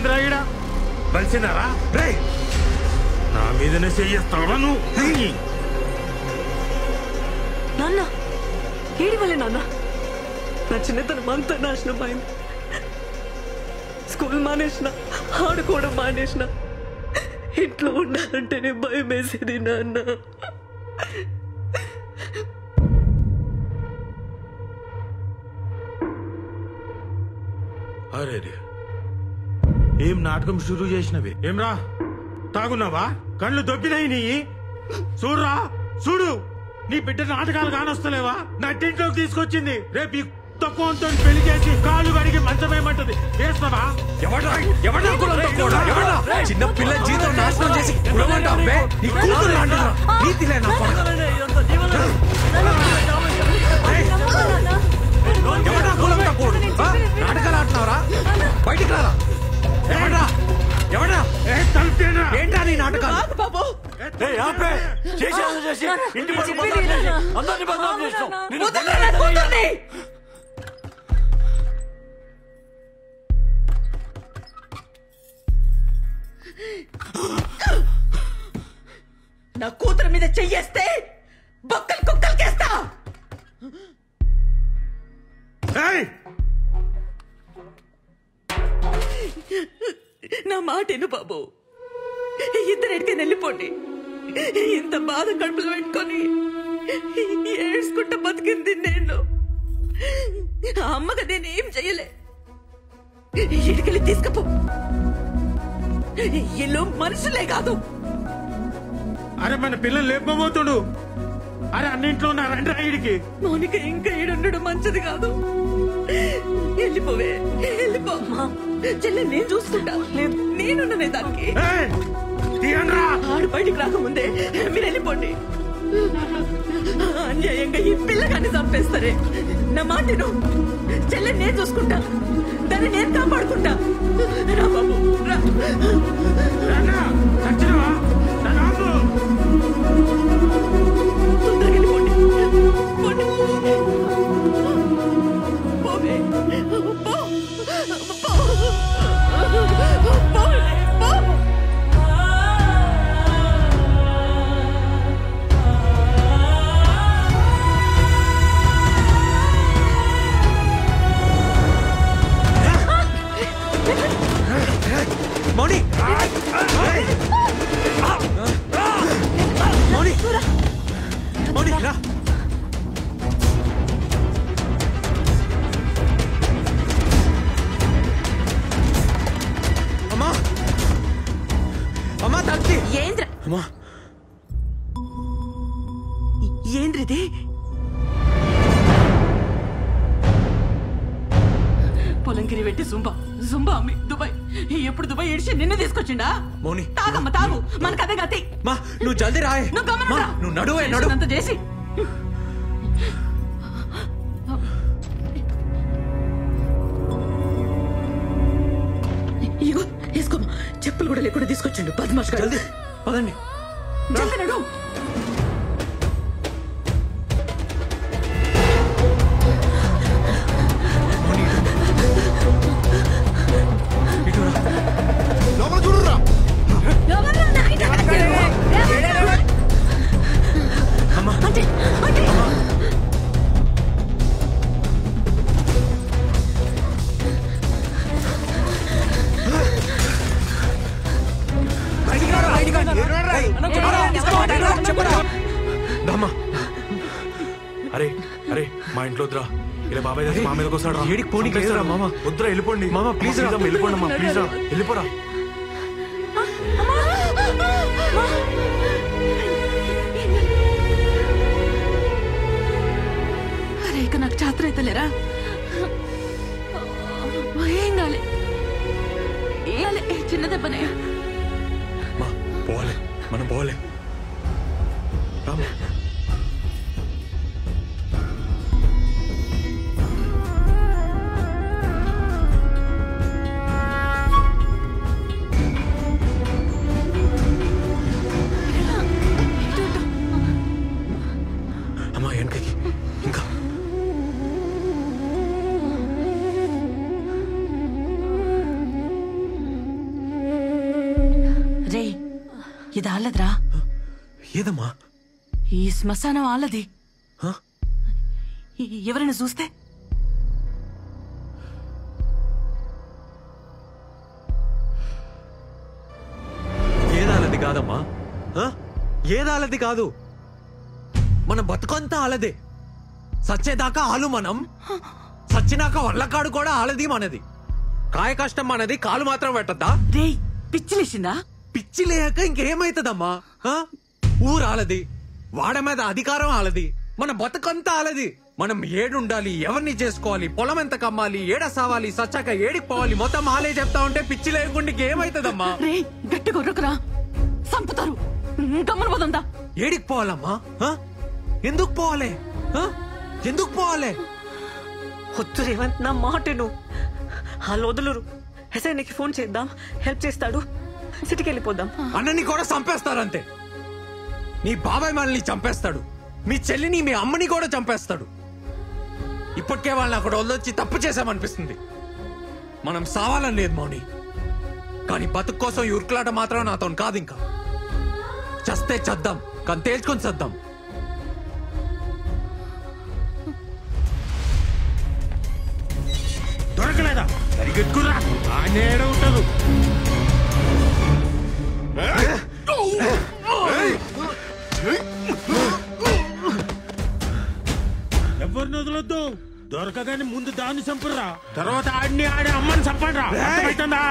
ఏంద్రా ఈడ బలిసినారా రే నా మీదనే చెయ్యేస్తావా నువ్వు నాన్న ఏడి వల్లే నాన్న నా చిన్నతనం అంతా నాశనం అయింది. స్కూల్ మానేసిన, ఆడుకోవడం మానేసిన, ఇంట్లో ఉండాలంటేనే భయం వేసేది నాన్న. అరే ఏం నాటకం షురూ చేసినవి? ఏమ్రా తాగున్నావా? కళ్ళు దొబ్బినాయి నీ? చూడురా చూడు, నీ బిడ్డ నాటకాలు కానొస్తలేవా? నట్టింట్లోకి తీసుకొచ్చింది. రేపు ఈ తక్కువతో పెళ్లి చేసి కాళ్ళు కడిగి మంచమేమంటది. వేస్తావా? చిన్న పిల్ల జీవితం నాశనం చేసి నాటకాలు ఆడుతున్నావరా? బయటికి రారా? ఏంటా నీ నాటకాలు? నా కూతురు మీద చెయ్యేస్తే బొక్కలు కుక్కలకేస్తా. నా మాటేను బాబు, ఇద్దరెడితే వెళ్ళిపోండి. ఇంత బాధ కడుపులు పెట్టుకొని ఏడ్చుకుంటా బతికింది నేను. అమ్మగా నేనేం చెయ్యలే. ఇడికెళ్ళి తీసుకపో. ఇల్లు మనుషులే కాదు. అరే మన పిల్లలు లేపబోతుడు. అరే అన్నింట్లో ఉన్నారంటే ఈడికి. మౌనిక ఇంకా ఈడుండడం మంచిది కాదు. వెళ్ళిపోవే, వెళ్ళిపో. చెల్లె నేను చూసుకుంటా. నేనున్ననే దానికి. ఆడు బయటికి రాకముందే మీరు వెళ్ళిపోండి. అన్యాయంగా ఈ పిల్లగాన్ని చంపేస్తారే. నా మాటను చెల్లె నేను చూసుకుంటా, దాన్ని నేను కాపాడుకుంటా. రా బాబు రా. తొందరగా వెళ్ళిపోండి. పోవే పో. మౌని మౌని మౌని రా. అమ్మా అమ్మా తల్లి. ఏంద్ర అమ్మా ఏంద్రిది? పొలంకిరి పెట్టి జుంబా అమ్మి దుబాయ్. ఎప్పుడు దుబాయ్ ఏడిచి నిన్ను తీసుకొచ్చిండా? మౌని తాగమ్మ తాగు, మన కథ గతి. మా నువ్వు జల్దీ రాయ్. నువ్వు నడువే నడు. అంత చేసి ఇగో వేసుకోమా. చెప్పులు కూడా లేకుండా తీసుకొచ్చిండు బద్మాష్ గారు. జల్దీ పదండి. జల్దీ నడు. అరే అరే మా ఇంట్లో వద్దురా. ఇలా బాబాయ్ దగ్గర మా మీదకి వస్తాడు. ఏడికి పోనీ లేదురా మామ. వద్దురా వెళ్ళిపోండి. మామ ప్లీజ్ రా, వెళ్ళిపోండి అమ్మా. ప్లీజ్ రా వెళ్ళిపోరా. అరే ఇక నాకు చాత్ర అవుతలేరా? ఏం కాలే, చిన్న దెబ్బనే. పోలే మనం పోలే. రామా అమ్మా వెనకకి ఇంకా. ఇది ఆలద్రా. ఏదమ్మా? ఈ శ్మశానం ఆలది. ఎవరైనా చూస్తే ఏదాలది కాదమ్మా, ఏదాలది కాదు. మన బతుకంతా ఆలదే. సచ్చేదాకా ఆలు మనం, సచ్చినాక వల్లకాడు కూడా ఆలది మనది. కాయ కష్టం మనది, కాలు మాత్రం పెట్టద్దా? రే పిచ్చిలేసిందా? పిచ్చి లేక ఇంకేమైతుందమ్మా? ఊరు ఆలది, వాడ మీద అధికారం ఆలది, మన బతుకంతా ఆలది. మనం ఏడుండాలి, ఎవరిని చేసుకోవాలి, పొలం ఎంత కమ్మాలి, ఏడ సావాలి, సచ్చాక ఏడికి పోవాలి, మొత్తం ఆలే చెప్తా ఉంటే పిచ్చి లేకుండా ఏమైతుందమ్మా? రే గట్టి కొర్రకురా, సంపుతారు. గమ్మన పోదందా? ఏడికి పోవాలమ్మా? ఎందుకు పోవాలి? ఎందుకు పోవాలి? వద్దు రేవంత్, నా మాటను. వాళ్ళు వదులురు. ఎస్ఐకి ఫోన్ చేద్దాం, హెల్ప్ చేస్తాడు. సిటీకి వెళ్ళిపోదాం. అన్నని కూడా చంపేస్తారంతే. నీ బాబాయ్ మనల్ని చంపేస్తాడు, మీ చెల్లిని మీ అమ్మని కూడా చంపేస్తాడు. ఇప్పటికే వాళ్ళని అక్కడ వదిలొచ్చి తప్పు చేశామనిపిస్తుంది. మనం సావాలని లేదు మౌని, కానీ బతుకు కోసం ఈ ఉరుకులాట మాత్రం నాతో కాదు. ఇంకా చస్తే చద్దాం, కానీ తేల్చుకొని చద్దాం. దొరకలేదా? సరిగెట్టుకురా, ఆనేడ ఉంటారు. ఎవరిని వదలొద్దు. దొరకగానే ముందు దాన్ని చంపురా, తర్వాత ఆడిని ఆడే అమ్మని చంపండి. అర్థమవుతుందా?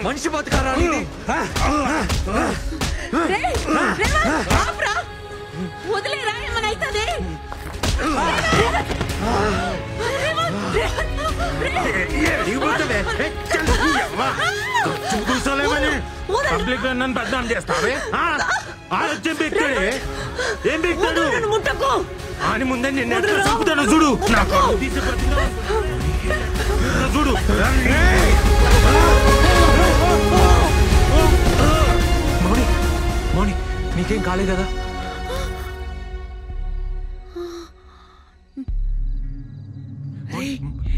మనిషి బతకారా? వదిలేరా, ఏమైనా అవుతుంది. పబ్లిక్ నన్ను బద్నాం చేస్తావే? ఆలోచన పెట్టాడే. ఏం పెట్టాడు? అని ముందే నిన్న చంపుతాను చూడు. నాకు చూడు. మౌని, మౌని నీకేం కాలేదు కదా?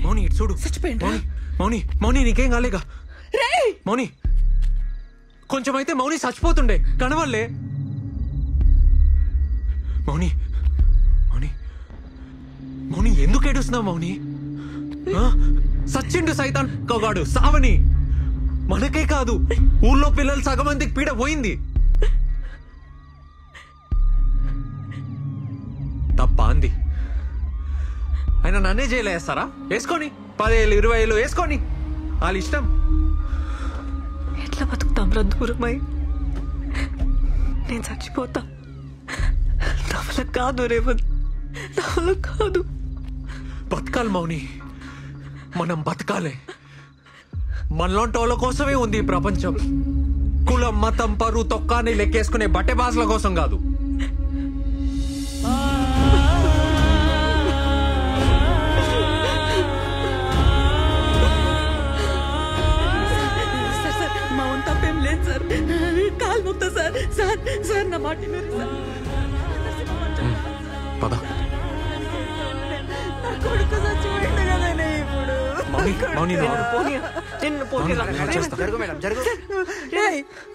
మౌని ఇటు చూడు. మౌని, మౌని నీకేం కాలేగా? మౌని కొంచెం అయితే మౌని చచ్చిపోతుండే, కనవల్లే. మౌని, మౌని, మౌని ఎందుకు ఏడుస్తున్నావు మౌని? సచ్చిండు సైతాన్ కోగాడు సావని. మనకే కాదు, ఊళ్ళో పిల్లలు సగం మందికి పీడ పోయింది. తప్ప అంది. ఆయన నన్నే జైలు వేస్తారా? వేసుకొని 10,000 20,000 వేసుకొని, వాళ్ళ ఇష్టం. ఎట్లా బతుకుతాం రా దూరమై? నేను చచ్చిపోతా. నా వల్ల కాదు రేవంత్, నా వల్ల కాదు. బతకాలి మౌని, మనం బతకాలి. మనలోంటోళ్ళ కోసమే ఉంది ఈ ప్రపంచం. కులం, మతం, పరువు, తొక్కాన్ని లెక్కేసుకునే బట్టె బాజల కోసం కాదు. మా వంత తప్పేం లేదు సార్. కాలు ముక్తా సార్. సార్ సార్ నా మాట పద. నా కొడుకు చచ్చిపోయింది కదనే ఇప్పుడు. మౌని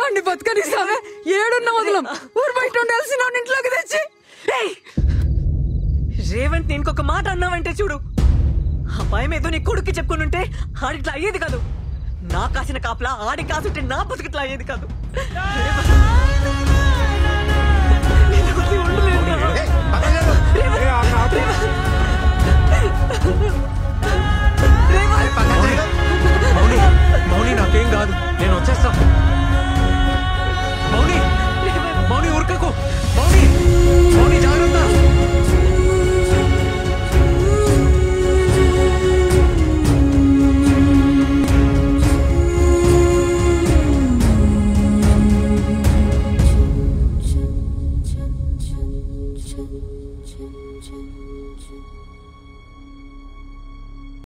అన్ని బతుకని సార్. ఏడున్న వదలం, ఊరు బయట ఉండాల్సిన ఇంట్లోకి తెచ్చి. రేవంత్, నేను ఇంకొక మాట అన్నావంటే చూడు, ఆ భయం ఏదో నీ కొడుక్కి చెప్పుకుని ఉంటే ఆడిట్లా అయ్యేది కాదు. నా కాసిన కాపలా ఆడి కాసుంటే నా బతుకిట్లా అయ్యేది కాదు.